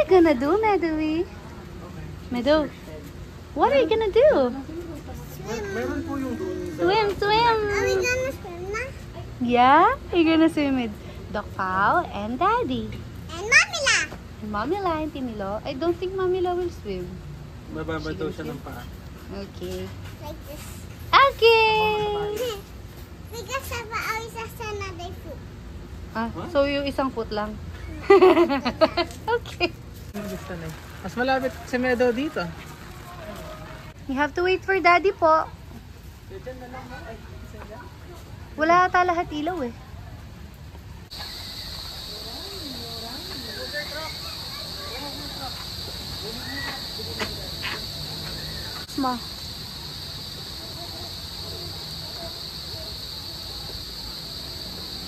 you gonna do, Meadowy? Meadow, what are you gonna do? Swim, swim. Are we gonna swim na? Yeah, you're gonna swim with Doc Pao and Daddy. And Mamila. And Mamila and Tinilo. I don't think Mamila will swim. Mababato siya ng paa. Okay. Like this. Okay! Because of always has another foot. Ah, so yung isang foot lang. Okay. Gusto na eh. Mas malapit si Meadow dito. You have to wait for Daddy po. Wala ata lahat ilaw eh. Ma.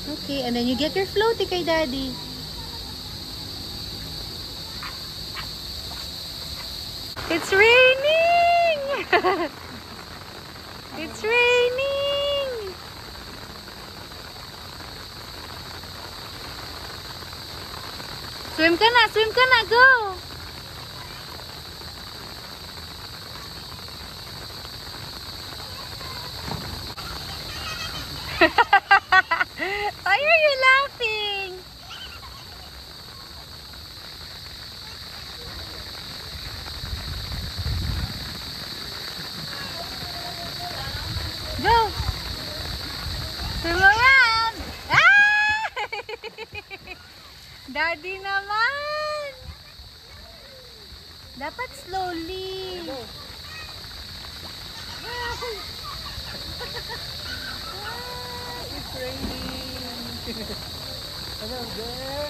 Okay, and then you get your floaty kay Daddy. It's raining! It's raining! Swim ka na, go! Why are you laughing? Go! Swim around! Ah! Daddy naman! Dapat slowly. It's raining. Hello there.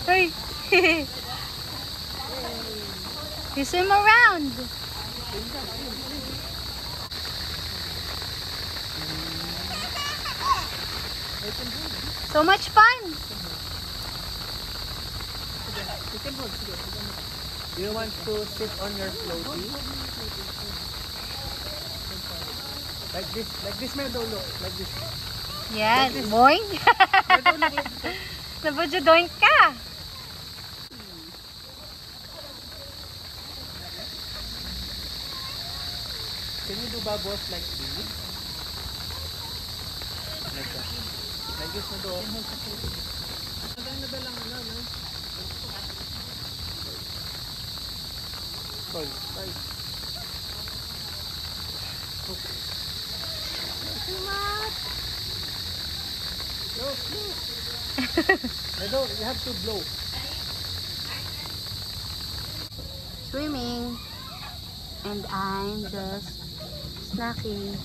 Hey! You swim around. So much fun. Do you want to sit on your floaty? Like this, Meadow, look. Like this. Yes, boing. Meadow, look like this. Nabudyo-doink ka. Can you do bubbles like this? Like that. Like this, Meadow. Nadalang ano, no? Bye. Bye. Okay. Blow, blow. Meadow, you have to blow. Swimming. And I'm just snacking.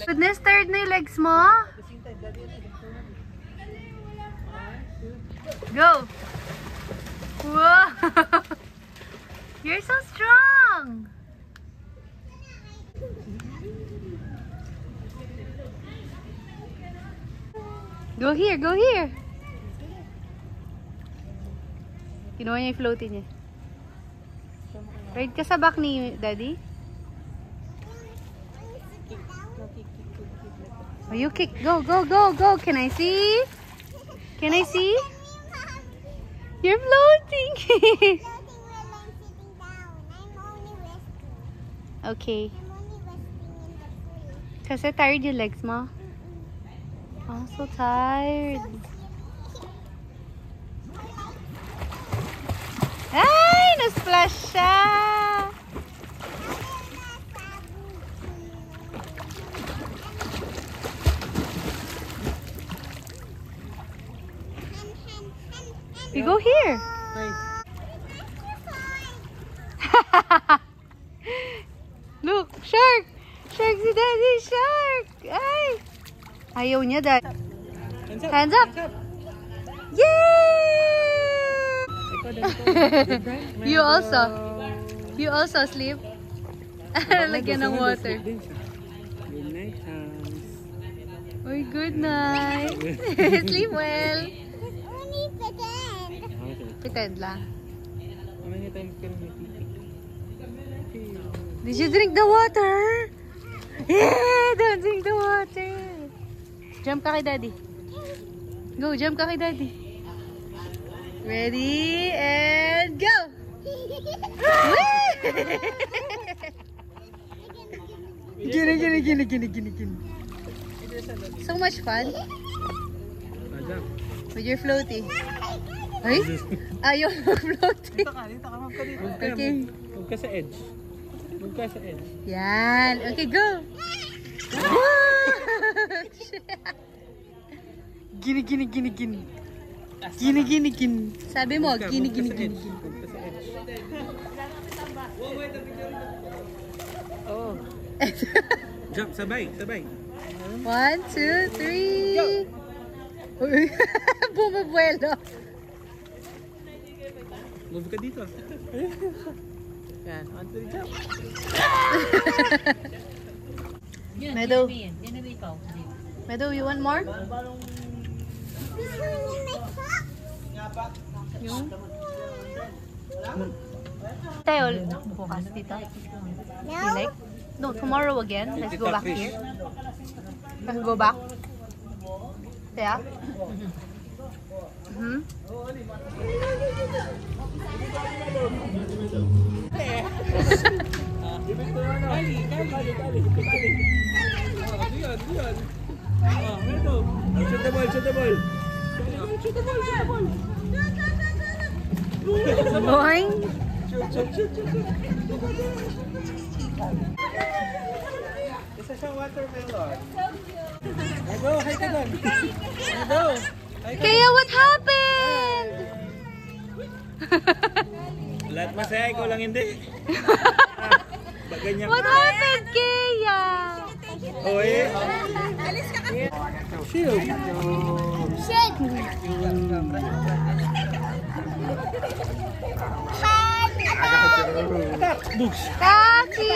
Goodness, tired na yung legs mo? Go! Whoa! You're so strong! Go here, go here! Kinuha niya yung floaty niya. Ride ka sa back ni Daddy? Oh, you kick. Go, go, go, go. Can I see? Can I see? You're floating. Floating while I'm sitting down. I'm only resting. Okay. I'm only resting in the pool. Kasi tired yung legs mo? Oh, so tired. Ay! Na-splash siya! You go here. Look, shark! Shark si Daddy, shark! Ay! Ayaw niya, Dad. Hands up! Yay! You also. You also sleep. Lagyan ng water. Good night, Hans. Uy, good night. Sleep well. Only pretend. Pretend lang. Mamaya tayo magkaroon. Did you drink the water? Yeah! Don't drink the water. Jump ka kay daddy. Go, jump ka kay daddy. Ready, and go! Gini. So much fun. With your floaty. Ay? Ayaw mo floaty. Dito ka, ma'am ka dito. Okay. Huwag ka sa edge. Huwag ka sa edge. Yan. Okay, go! Gini. Gini. Sabi mo, gini. Huwag ka sa edge. Oh. Jump, sabay. 1, 2, 3. Bumabuelo. Move ka dito. Yan, 1, 2, jump. Meadow, you want more? Yung? Tayo bukas dito. You like? No, tomorrow again. Let's go back here. Let's go back. Yeah? Shoot the ball. Boing. Shoot. Isa siyang watermelon. Go, hi ka doon. Go. Kaya what happened? Lahat masaya, ikaw lang hindi. Ganyan. What happened, Kaya? Oh, eh. Alis ka kasi. Shield. Kaki!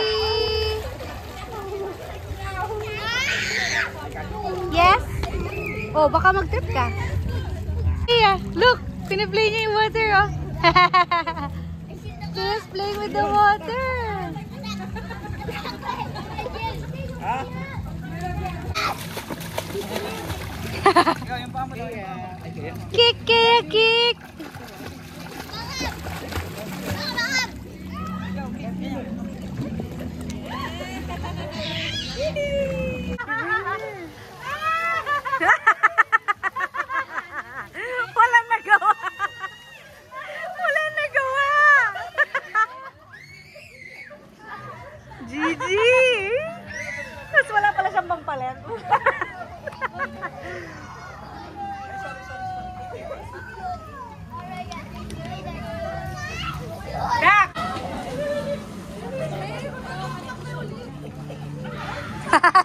Yes? Oh, baka mag-trip ka. Kaya, look! Piniplay niya yung water, oh. Just playing with the water. Kick, kick! Walang nagawa. Gigi! Tapos wala pala siyang pampalit. Back!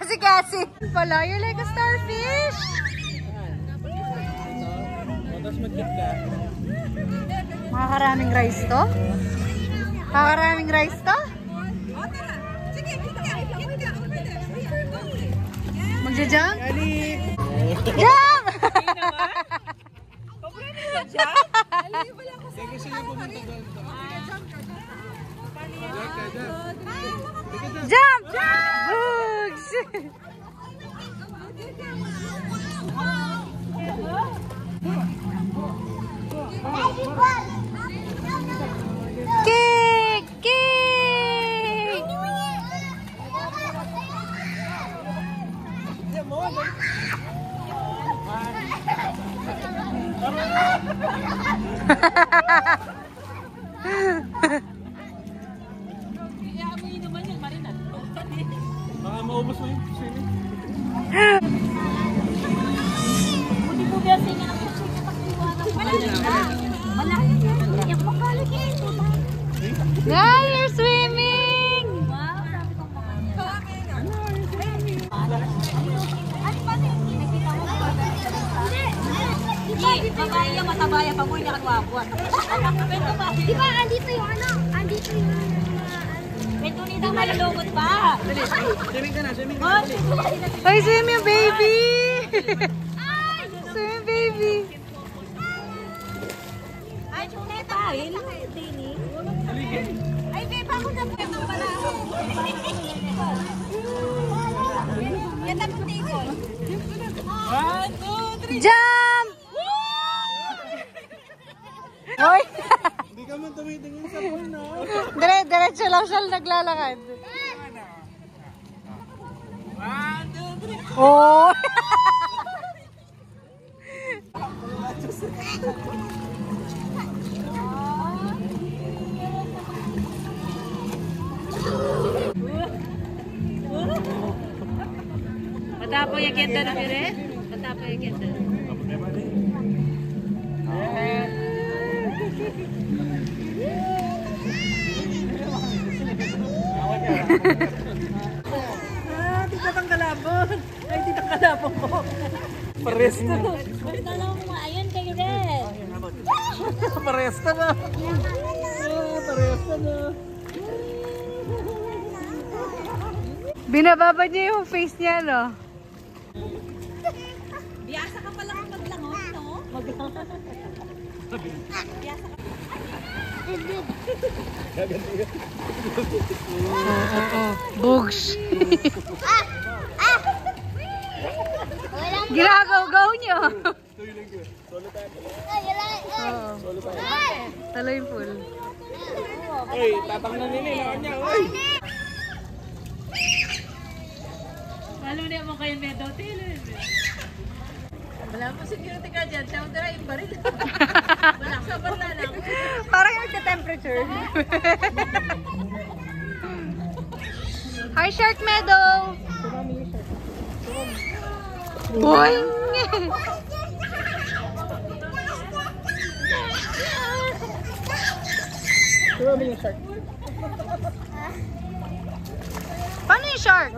Si Cassie. Pala, you're like a starfish. Tapos mag-get ka. Makakaraming rice to? Makakaraming rice to? Magja-jump? Jump! Jump! Bugs! Kick! Kick! Baka maubos mo yung swimming. Now you're swimming! Babaya, matabaya pa mo yung nakagwabuan. Di ba, andito yung ano? Andito yung... Ito nito malulungot pa. Swimming ka na. Ay, swimming baby! Swimming baby! Ay, chuneta. Ay, babe, ako na po yung pala. Yan na po tigol. Jump! Hoy! Hindi ka man tumitingin sa phone, no? Diretso lang siya naglalakad. Oh! Matapo yung ganda na mire? Matapo yung ganda. Tita kang kalabon. Ay, tita kalabon ko. Paresta na. Basta lang mo, ayun kayo rin. Paresta na. Paresta na. Binababa niya yung face niya, no? Biyasa ka pala kung maglangon, no? Biyasa ka. Bugs. Ginagaw-gaw niyo. Oo. Talo yung pool. Uy, tatang na nini. Niya, uy. Lalo na mo kayo may dotel. Wala mo security guard dyan. Siya mo tira yung baril. Wala sa barla lang. Parang yung temperature. Hi, Shark Meadow! Boing! Tumami yung shark. Paano yung shark?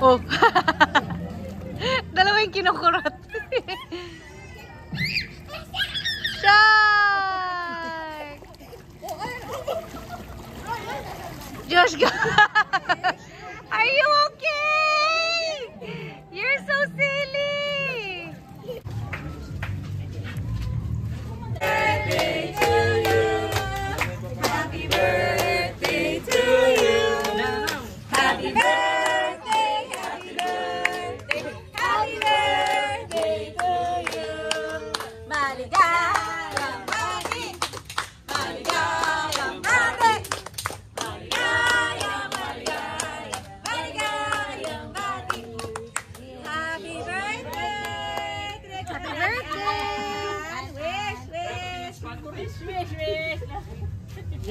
Oh. Dalawa yung kinukurot. Shark! Josh, are you okay? You're so silly.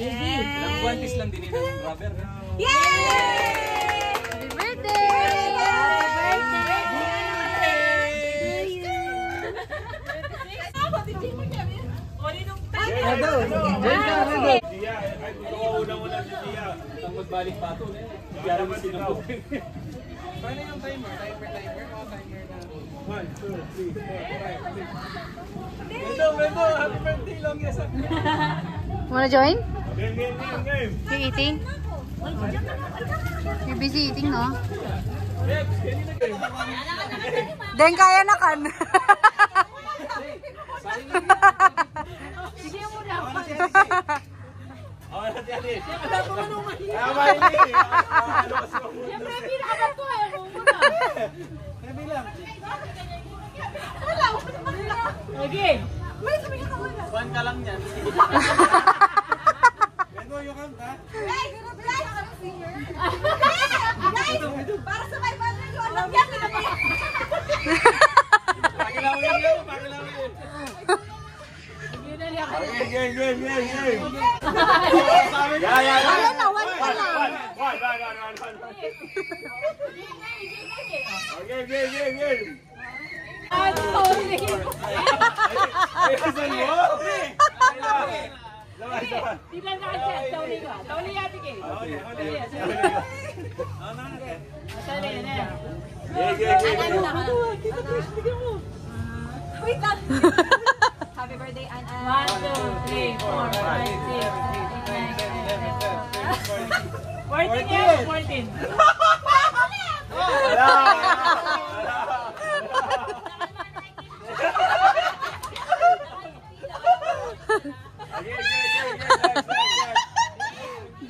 Ilang guantes lang din ng rubber. Yay! Happy birthday! Dia, ay unang-una si Dia. Ang magbalik pa ito. Diyan mo sinubukin. Paano yung timer? Timer o timer na? 1, 2, 3, 4, 5, 6. Mendo, happy birthday long yes. Wanna join? Game. You eating? You're busy eating, no? Den kaya na kan. Sige mo na. Oh, nanti. Tama ini. Siyempre, pinakabat ko eh. Muna. Bilang. Wala. Okay. One ka lang yan. Mendo, yung kanta. Para sa 500 yun. Alam niya sila pa. Pakilawin yun. Game. Kaya na, one pa lang. One. Game. Sorry. Ayusin mo. Tignan na siya. Tauli ka. Tauli yati kayo. Masali yan eh. Wait lang. Happy birthday, Ann. 1, 2, 3, 4, 5, 6, 7, 8, 9, 10, 14 yan, 14.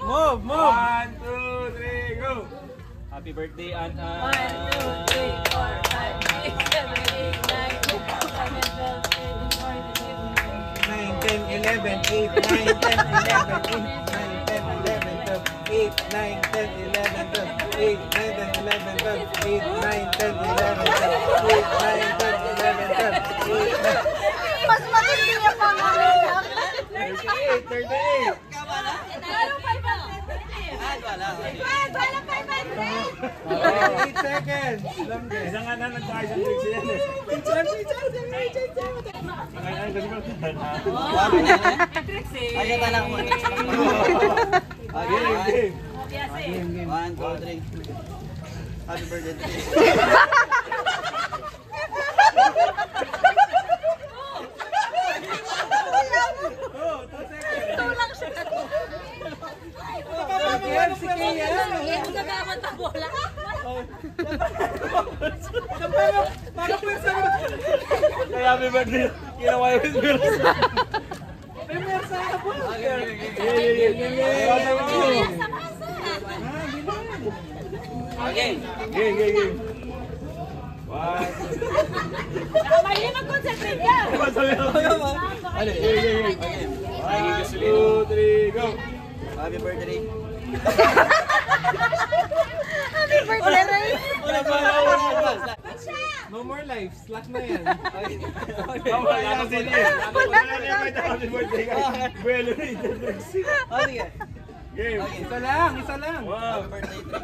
Move, move. 1, 2, 3, go! Happy birthday, Ann. 1, 2, 3, 4, 5, 6, 7, 8, 9, 10, 11, 12, 13, 9, 10, 11, 8, 9, 10, 11, 8, 9, 10, 11, 12, 8, 9, 10, 11, 12, 8, 9, 10, 11, 12, 8, 9. Mas matindi niya pa nga. 38, 38. Parang 8 seconds. Isang nga na nagka-isang tricks yan eh. Ayan na lang mo. Game. 1, 2, 3. Happy birthday. Tulang siya. Kaya happy birthday. Ginawa yung spirit. Game. 1. Mali mag-concentrate ka! 1, 2, 3, go! Happy birthday. Happy birthday, Ray. No more life. Slack na yan. Wala na sila eh. Wala na may happy birthday ka. Buwelo na yung tricks. Sige. Game. Isa lang, isa lang. Wow. Birthday tricks.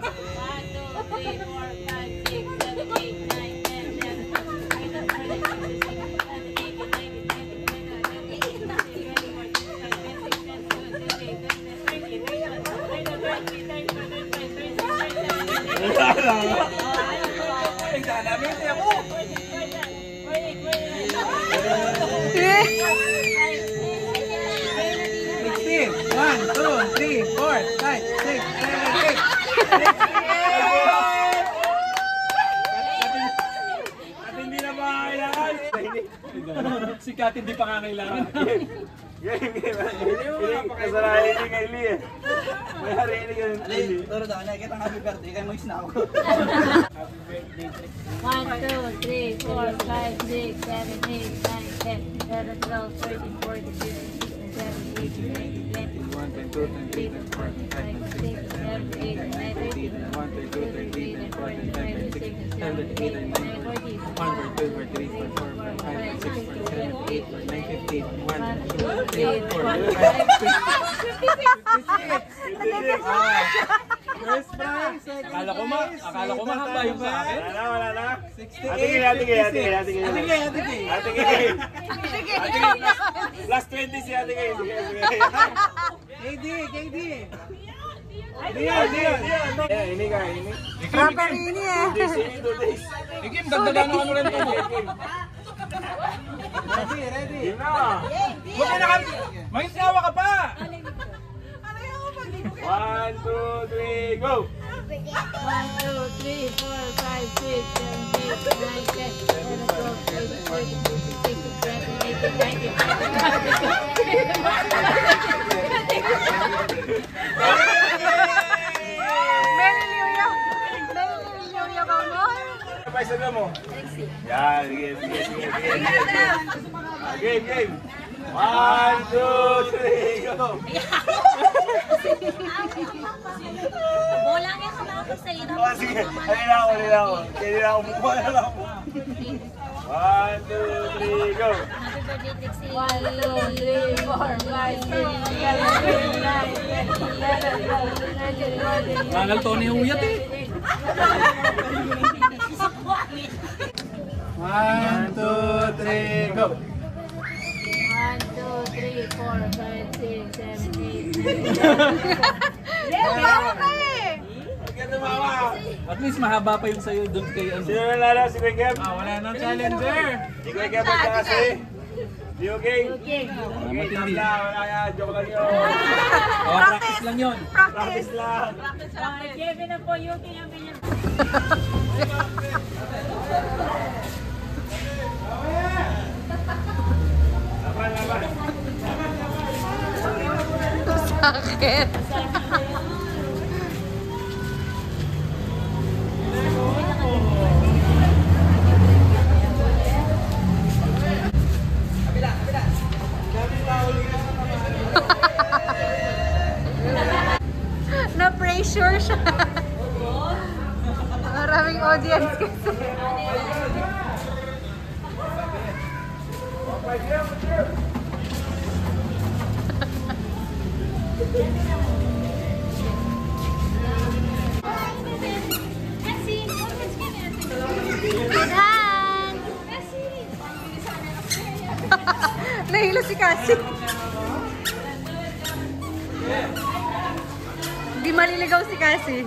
16. 1, 2, 3, 4, 5, 6, 7, 8. At hindi na makakailangan. Si Kat hindi pa kailangan. Game. Kasalanan ni kay Lee eh. May harinig ka ng Lee. Turo daw, nakikita ng happy birthday. Kaya mag-is na ako. 1, 2, 3, 4, 5, 6, 7, 8, 9, 10, 11, 12, 13, 14, 15, 16, 17, 18, 19, 20, First prize, second prize. Akala ko mahaba yung sa akin. Wala na. 68, Ate Gay. Plus 20 si Ate Gay. KD. Diyan. Ini ka. Proper ini eh. 2 days. Ikim, dagdagan mo rin po. Ready. Game na. Buti na ka. May sawa ka pa. 1, 2, 3, go! 1, 2, 3, 4, 5, 6, 7, 8, 9, 10, 11, 12, 13, 14, 15, 16, 17, 18, 19, 20. Merry New Year. Merry New Year, Bangor. Sabay sabi mo. Yan, sige. Game. 1, 2, 3, go! Bola nga ka mga kasayid. Oh, sige. Halina ako. Kaya nila ako. 1, 2, 3, go! birthday, Trixie. 1, 2, 3, 4, 5, 6, 7, 8, 9, 10, 11, 12, 13, 14, Nangal to ni Huyat eh. 1, 2, 3, go! 1, 2, 3, 4, 5, 6, 7, 8, 9, 10. Tumawa ka eh! Huwag ka tumawa. At least mahaba pa yung sa'yo doon kay ano. Sino na lala? Si Kuya Kev? Wala nang challenger! Si Kuya Kev at saka si... Di okay? Okay. Matindi. Wala yan. Joke lang yun. Oh, practice lang yun. Practice lang. Kevin na po, Yuki yung ganyan. Laban, laban. Sakit. Na-pressure siya. Maraming audience kasi. Nahilo si Cassie. Di maliligaw si Cassie.